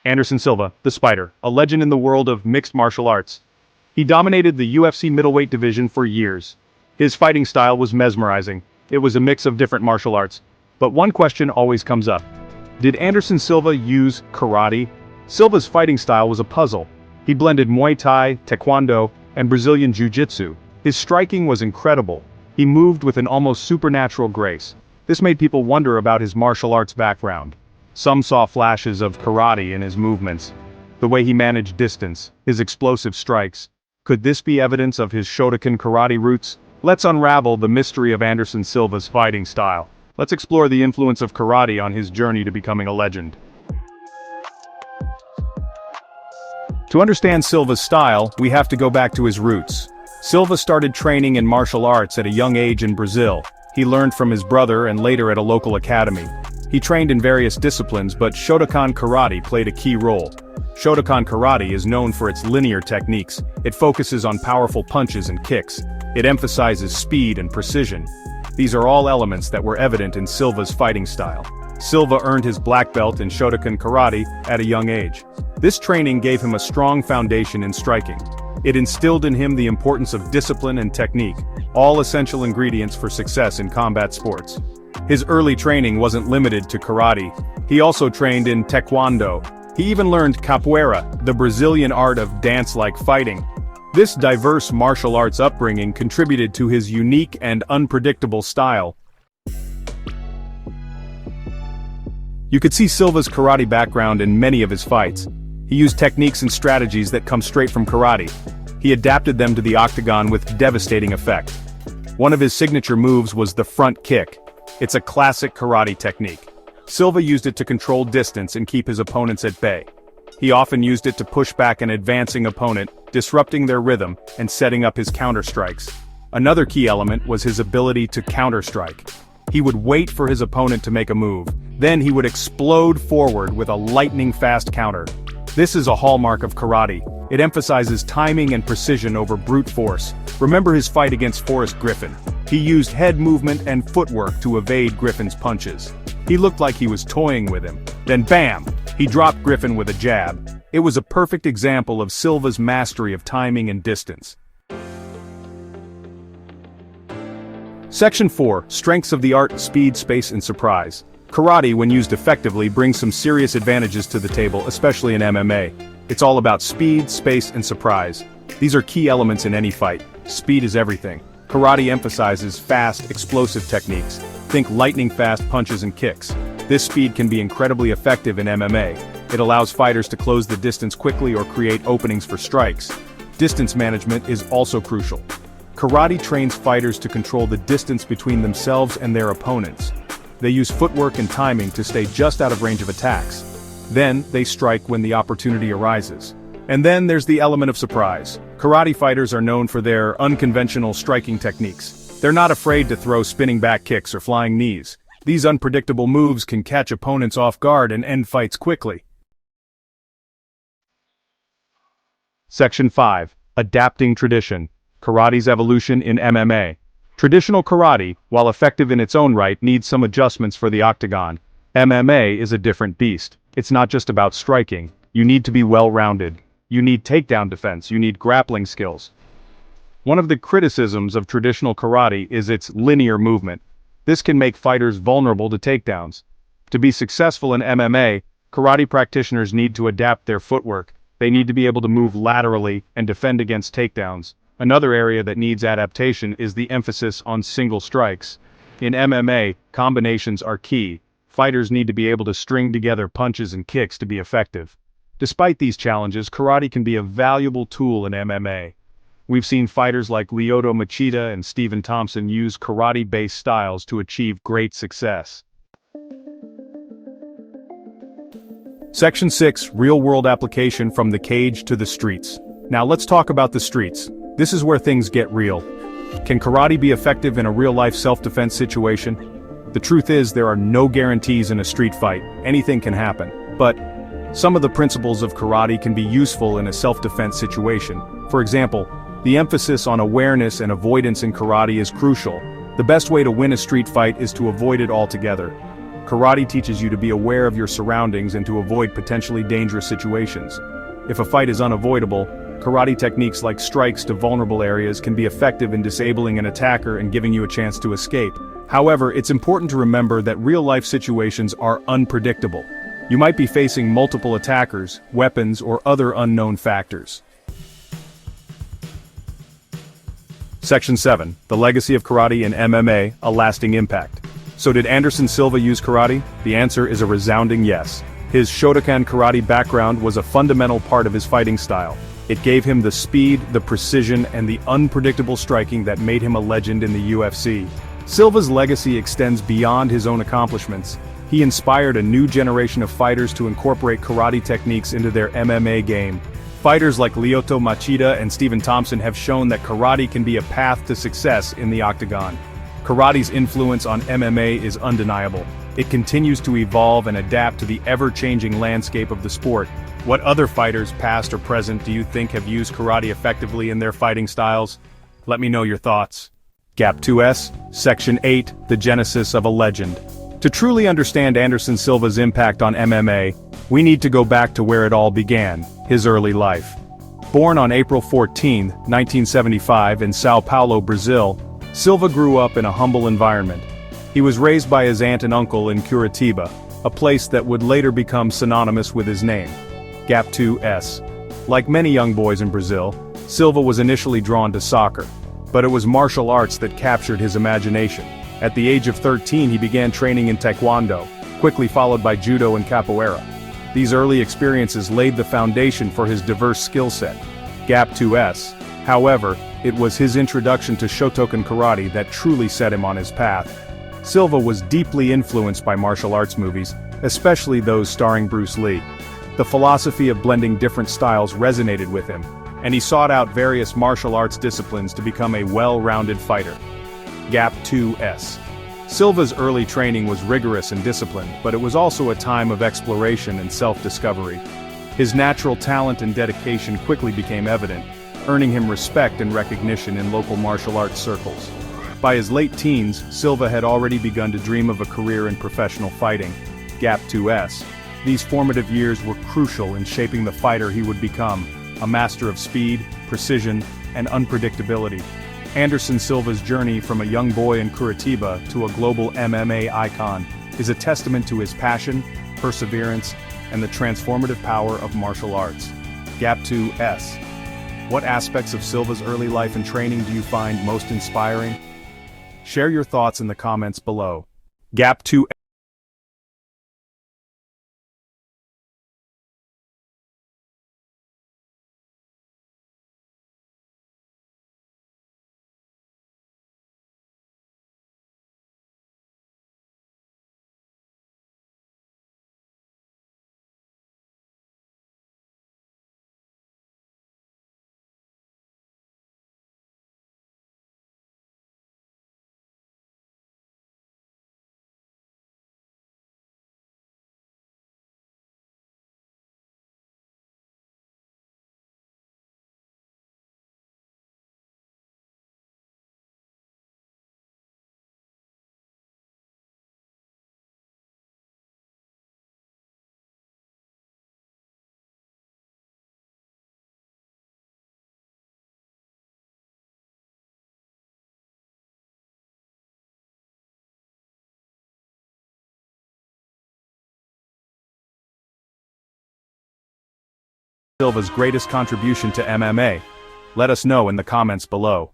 Anderson Silva, the Spider, a legend in the world of mixed martial arts. He dominated the UFC middleweight division for years. His fighting style was mesmerizing. It was a mix of different martial arts. But one question always comes up. Did Anderson Silva use karate? Silva's fighting style was a puzzle. He blended Muay Thai, Taekwondo, and Brazilian Jiu-Jitsu. His striking was incredible. He moved with an almost supernatural grace. This made people wonder about his martial arts background. Some saw flashes of karate in his movements. The way he managed distance, his explosive strikes. Could this be evidence of his Shotokan Karate roots? Let's unravel the mystery of Anderson Silva's fighting style. Let's explore the influence of karate on his journey to becoming a legend. To understand Silva's style, we have to go back to his roots. Silva started training in martial arts at a young age in Brazil. He learned from his brother and later at a local academy. He trained in various disciplines, but Shotokan Karate played a key role. Shotokan Karate is known for its linear techniques. It focuses on powerful punches and kicks. It emphasizes speed and precision. These are all elements that were evident in Silva's fighting style. Silva earned his black belt in Shotokan Karate at a young age. This training gave him a strong foundation in striking. It instilled in him the importance of discipline and technique, all essential ingredients for success in combat sports. His early training wasn't limited to karate. He also trained in Taekwondo. He even learned capoeira, the Brazilian art of dance-like fighting. This diverse martial arts upbringing contributed to his unique and unpredictable style. You could see Silva's karate background in many of his fights. He used techniques and strategies that come straight from karate. He adapted them to the octagon with devastating effect. One of his signature moves was the front kick. It's a classic karate technique. Silva used it to control distance and keep his opponents at bay. He often used it to push back an advancing opponent, disrupting their rhythm and setting up his counter-strikes. Another key element was his ability to counter-strike. He would wait for his opponent to make a move, then he would explode forward with a lightning-fast counter. This is a hallmark of karate. It emphasizes timing and precision over brute force. Remember his fight against Forrest Griffin. He used head movement and footwork to evade Griffin's punches. He looked like he was toying with him. Then bam! He dropped Griffin with a jab. It was a perfect example of Silva's mastery of timing and distance. Section 4. Strengths of the art: speed, space, and surprise. Karate, when used effectively, brings some serious advantages to the table, especially in MMA. It's all about speed, space, and surprise. These are key elements in any fight. Speed is everything. Karate emphasizes fast, explosive techniques. Think lightning-fast punches and kicks. This speed can be incredibly effective in MMA. It allows fighters to close the distance quickly or create openings for strikes. Distance management is also crucial. Karate trains fighters to control the distance between themselves and their opponents. They use footwork and timing to stay just out of range of attacks. Then, they strike when the opportunity arises. And then there's the element of surprise. Karate fighters are known for their unconventional striking techniques. They're not afraid to throw spinning back kicks or flying knees. These unpredictable moves can catch opponents off guard and end fights quickly. Section 5. Adapting tradition. Karate's evolution in MMA. Traditional karate, while effective in its own right, needs some adjustments for the octagon. MMA is a different beast. It's not just about striking. You need to be well-rounded. You need takedown defense. You need grappling skills. One of the criticisms of traditional karate is its linear movement. This can make fighters vulnerable to takedowns. To be successful in MMA, karate practitioners need to adapt their footwork. They need to be able to move laterally and defend against takedowns. Another area that needs adaptation is the emphasis on single strikes. In MMA, combinations are key. Fighters need to be able to string together punches and kicks to be effective. Despite these challenges, karate can be a valuable tool in MMA. We've seen fighters like Lyoto Machida and Stephen Thompson use karate-based styles to achieve great success. Section 6. Real-world application: from the cage to the streets. Now let's talk about the streets. This is where things get real. Can karate be effective in a real-life self-defense situation? The truth is, there are no guarantees in a street fight. Anything can happen. But some of the principles of karate can be useful in a self-defense situation. For example, the emphasis on awareness and avoidance in karate is crucial. The best way to win a street fight is to avoid it altogether. Karate teaches you to be aware of your surroundings and to avoid potentially dangerous situations. If a fight is unavoidable, karate techniques like strikes to vulnerable areas can be effective in disabling an attacker and giving you a chance to escape. However, it's important to remember that real-life situations are unpredictable. You might be facing multiple attackers, weapons, or other unknown factors. Section 7. The Legacy of Karate in MMA, a Lasting Impact. So did Anderson Silva use karate? The answer is a resounding yes. His Shotokan Karate background was a fundamental part of his fighting style. It gave him the speed, the precision, and the unpredictable striking that made him a legend in the UFC. Silva's legacy extends beyond his own accomplishments. He inspired a new generation of fighters to incorporate karate techniques into their MMA game. Fighters like Lyoto Machida and Stephen Thompson have shown that karate can be a path to success in the octagon. Karate's influence on MMA is undeniable. It continues to evolve and adapt to the ever-changing landscape of the sport. What other fighters, past or present, do you think have used karate effectively in their fighting styles? Let me know your thoughts. Gap 2S, Section 8, The Genesis of a Legend. To truly understand Anderson Silva's impact on MMA, we need to go back to where it all began, his early life. Born on April 14, 1975 in Sao Paulo, Brazil, Silva grew up in a humble environment. He was raised by his aunt and uncle in Curitiba, a place that would later become synonymous with his name. Gap 2S. Like many young boys in Brazil, Silva was initially drawn to soccer, but it was martial arts that captured his imagination. At the age of 13 he began training in Taekwondo, quickly followed by Judo and Capoeira. These early experiences laid the foundation for his diverse skill set. Gap 2S. However, it was his introduction to Shotokan Karate that truly set him on his path. Silva was deeply influenced by martial arts movies, especially those starring Bruce Lee. The philosophy of blending different styles resonated with him, and he sought out various martial arts disciplines to become a well-rounded fighter. Gap 2S. Silva's early training was rigorous and disciplined, but it was also a time of exploration and self-discovery. His natural talent and dedication quickly became evident, earning him respect and recognition in local martial arts circles. By his late teens, Silva had already begun to dream of a career in professional fighting. Gap 2S. These formative years were crucial in shaping the fighter he would become, a master of speed, precision, and unpredictability. Anderson Silva's journey from a young boy in Curitiba to a global MMA icon is a testament to his passion, perseverance, and the transformative power of martial arts. Gap 2S. What aspects of Silva's early life and training do you find most inspiring? Share your thoughts in the comments below. Gap 2S. Silva's greatest contribution to MMA? Let us know in the comments below.